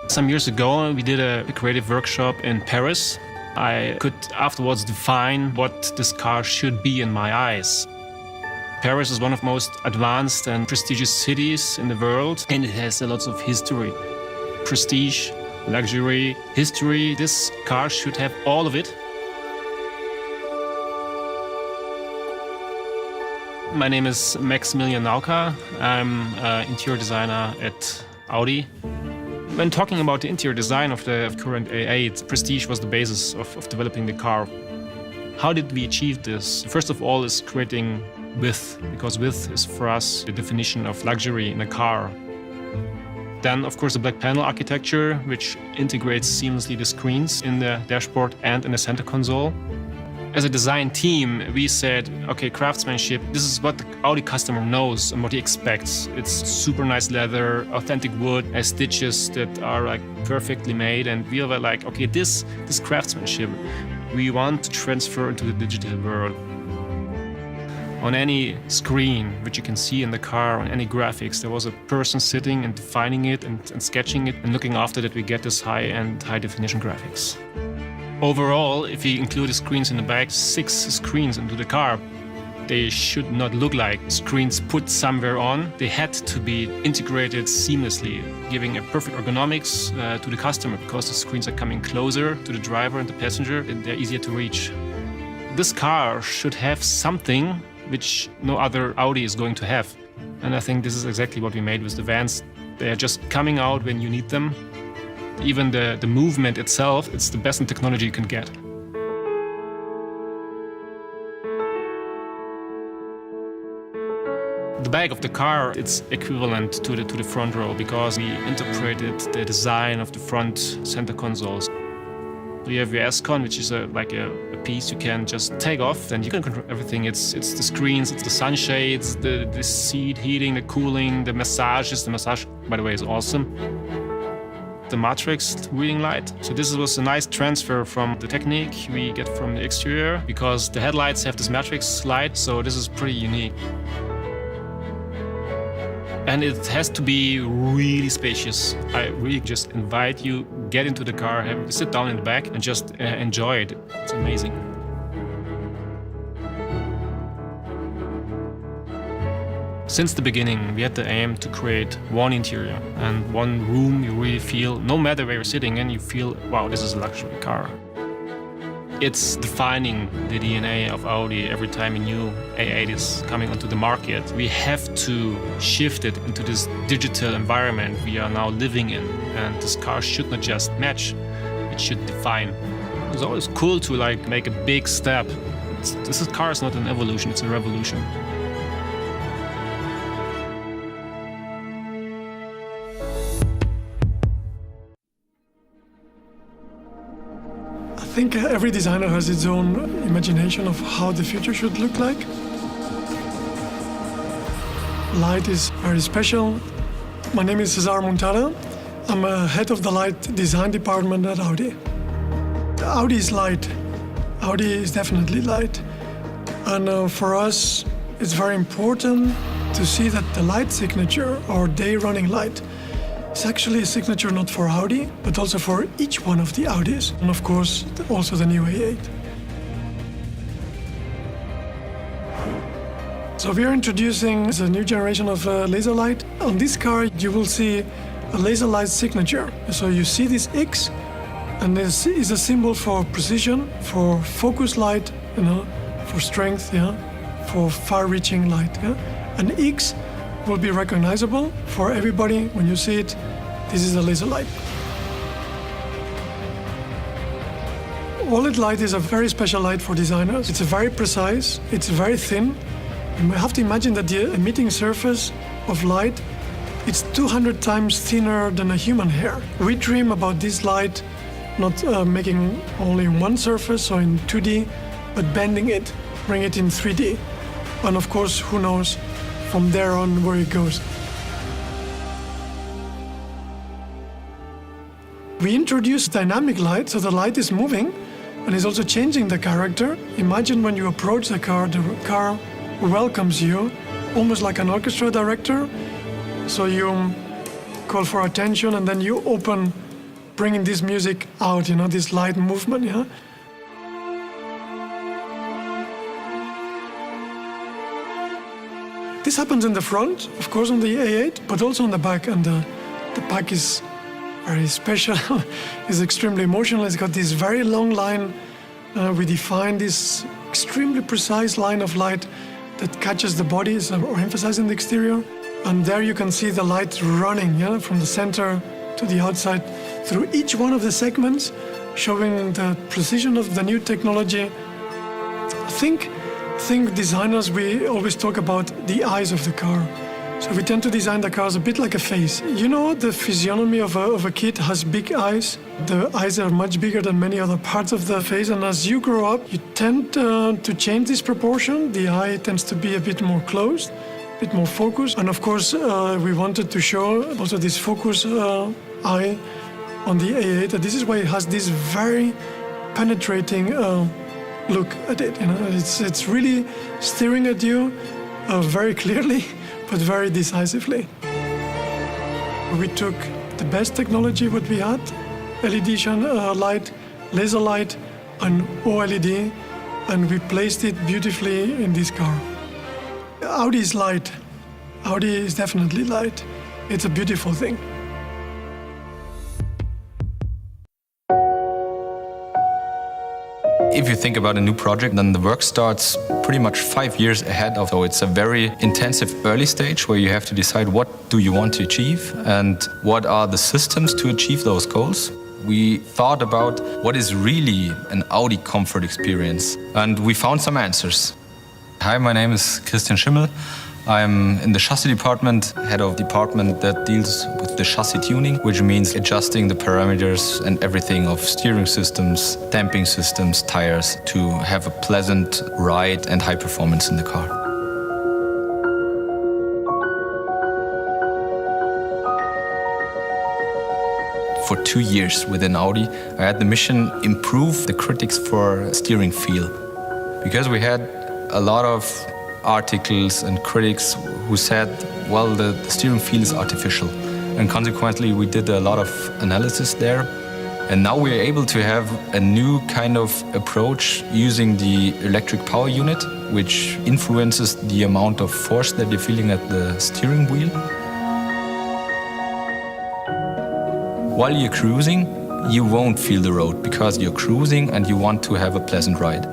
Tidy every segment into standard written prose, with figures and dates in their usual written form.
Some years ago, we did a creative workshop in Paris. I could afterwards define what this car should be in my eyes. Paris is one of the most advanced and prestigious cities in the world, and it has a lot of history. Prestige, luxury, history. This car should have all of it. My name is Maximilian Nauka. I'm an interior designer at Audi. When talking about the interior design of the current A8, prestige was the basis of developing the car. How did we achieve this? First of all is creating width, because width is for us the definition of luxury in a car. Then, of course, the black panel architecture, which integrates seamlessly the screens in the dashboard and in the center console. As a design team, we said, okay, craftsmanship, this is what the Audi customer knows and what he expects. It's super nice leather, authentic wood, and stitches that are like perfectly made. And we were like, okay, this craftsmanship, we want to transfer into the digital world. On any screen, which you can see in the car, on any graphics, there was a person sitting and defining it and sketching it and looking after that we get this high-end, high-definition graphics. Overall, if we include the screens in the back, 6 screens into the car, they should not look like screens put somewhere on. They had to be integrated seamlessly, giving a perfect ergonomics to the customer, because the screens are coming closer to the driver and the passenger and they're easier to reach. This car should have something which no other Audi is going to have. And I think this is exactly what we made with the vans. They are just coming out when you need them. Even the movement itself, it's the best in technology you can get. The back of the car, it's equivalent to the front row, because we interpreted the design of the front center consoles. You have your S-Con, which is like a piece you can just take off, and you can control everything. It's the screens, it's the sunshades, the seat heating, the cooling, the massages. The massage, by the way, is awesome. The matrix reading light. So this was a nice transfer from the technique we get from the exterior, because the headlights have this matrix light, so this is pretty unique. And it has to be really spacious. I really just invite you, get into the car, sit down in the back and just enjoy it. It's amazing. Since the beginning, we had the aim to create one interior and one room you really feel, no matter where you're sitting in, you feel, wow, this is a luxury car. It's defining the DNA of Audi every time a new A8 is coming onto the market. We have to shift it into this digital environment we are now living in. And this car should not just match, it should define. It's always cool to make a big step. This car is not an evolution, it's a revolution. I think every designer has its own imagination of how the future should look like. Light is very special. My name is Cesar Muntada. I'm head of the light design department at Audi. Audi is light. Audi is definitely light. And for us, it's very important to see that the light signature, or day running light, it's actually a signature not for Audi, but also for each one of the Audis, and of course, also the new A8. So we are introducing the new generation of laser light. On this car, you will see a laser light signature. So you see this X, and this is a symbol for precision, for focus light, for strength, for far-reaching light. And X will be recognizable for everybody. When you see it, this is a laser light. OLED light is a very special light for designers. It's very precise, it's very thin. And we have to imagine that the emitting surface of light, it's 200 times thinner than a human hair. We dream about this light not making only one surface or in 2D, but bending it, bring it in 3D. And of course, who knows from there on where it goes. We introduced dynamic light, so the light is moving and is also changing the character. Imagine when you approach the car welcomes you, almost like an orchestra director. So you call for attention and then you open bringing this music out, this light movement, yeah. This happens in the front, of course, on the A8, but also on the back, and the back is very special. It's extremely emotional. It's got this very long line. We define this extremely precise line of light that catches the body, or emphasizing the exterior. And there you can see the light running, from the center to the outside through each one of the segments, showing the precision of the new technology. I think designers, we always talk about the eyes of the car. So we tend to design the cars a bit like a face. The physiognomy of a kid has big eyes. The eyes are much bigger than many other parts of the face, and as you grow up, you tend to change this proportion. The eye tends to be a bit more closed, a bit more focused. And of course, we wanted to show also this focus eye on the A8. This is why it has this very penetrating look at it. It's really staring at you very clearly, but very decisively. We took the best technology what we had, LED light, laser light, and OLED, and we placed it beautifully in this car. Audi is light. Audi is definitely light. It's a beautiful thing. If you think about a new project, then the work starts pretty much 5 years ahead of. So it's a very intensive early stage where you have to decide what do you want to achieve and what are the systems to achieve those goals. We thought about what is really an Audi comfort experience, and we found some answers. Hi, my name is Christian Schimmel. I'm in the chassis department, head of department that deals with the chassis tuning, which means adjusting the parameters and everything of steering systems, damping systems, tires, to have a pleasant ride and high performance in the car. For 2 years within Audi, I had the mission improve the critics for steering feel. Because we had a lot of articles and critics who said, well, the steering feel is artificial. And consequently, we did a lot of analysis there. And now we are able to have a new kind of approach using the electric power unit, which influences the amount of force that you're feeling at the steering wheel. While you're cruising, you won't feel the road because you're cruising and you want to have a pleasant ride.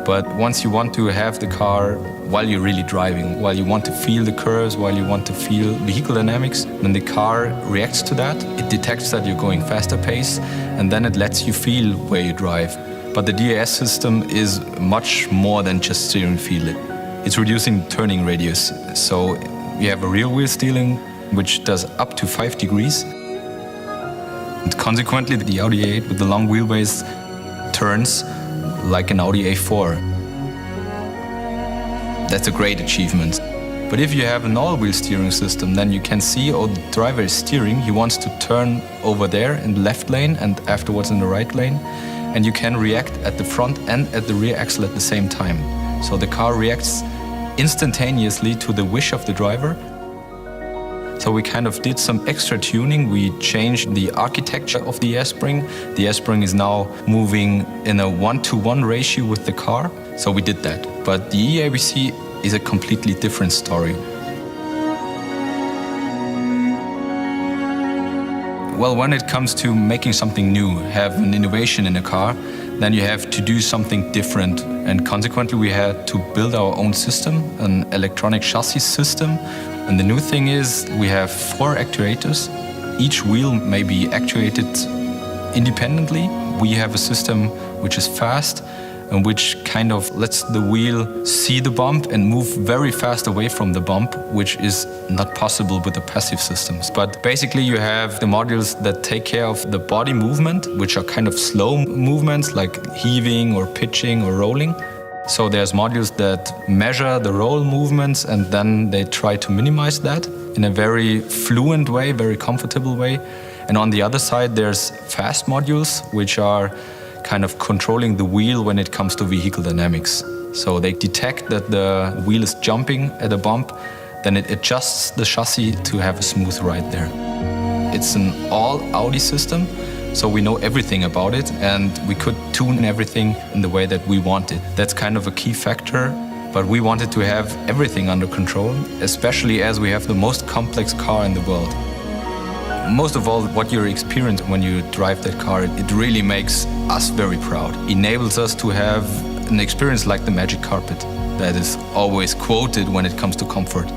But once you want to have the car while you're really driving, while you want to feel the curves, while you want to feel vehicle dynamics, then the car reacts to that. It detects that you're going faster pace, and then it lets you feel where you drive. But the DAS system is much more than just steering feel. It's reducing turning radius. So you have a rear wheel steering, which does up to 5 degrees. And consequently, the Audi A8 with the long wheelbase turns like an Audi A4. That's a great achievement. But if you have an all-wheel steering system, then you can see, oh, the driver is steering, he wants to turn over there in the left lane and afterwards in the right lane. And you can react at the front and at the rear axle at the same time. So the car reacts instantaneously to the wish of the driver. So we kind of did some extra tuning. We changed the architecture of the air-spring. The air-spring is now moving in a 1-to-1 ratio with the car. So we did that. But the EABC is a completely different story. Well, when it comes to making something new, have an innovation in a car, then you have to do something different. And consequently, we had to build our own system, an electronic chassis system. And the new thing is we have 4 actuators. Each wheel may be actuated independently. We have a system which is fast and which kind of lets the wheel see the bump and move very fast away from the bump, which is not possible with the passive systems. But basically you have the modules that take care of the body movement, which are kind of slow movements like heaving or pitching or rolling. So there's modules that measure the roll movements and then they try to minimize that in a very fluent way, very comfortable way. And on the other side, there's fast modules, which are kind of controlling the wheel when it comes to vehicle dynamics. So they detect that the wheel is jumping at a bump, then it adjusts the chassis to have a smooth ride there. It's an all Audi system, so we know everything about it and we could tune everything in the way that we wanted. That's kind of a key factor, but we wanted to have everything under control, especially as we have the most complex car in the world. Most of all, what you experience when you drive that car, it really makes us very proud. Enables us to have an experience like the magic carpet that is always quoted when it comes to comfort.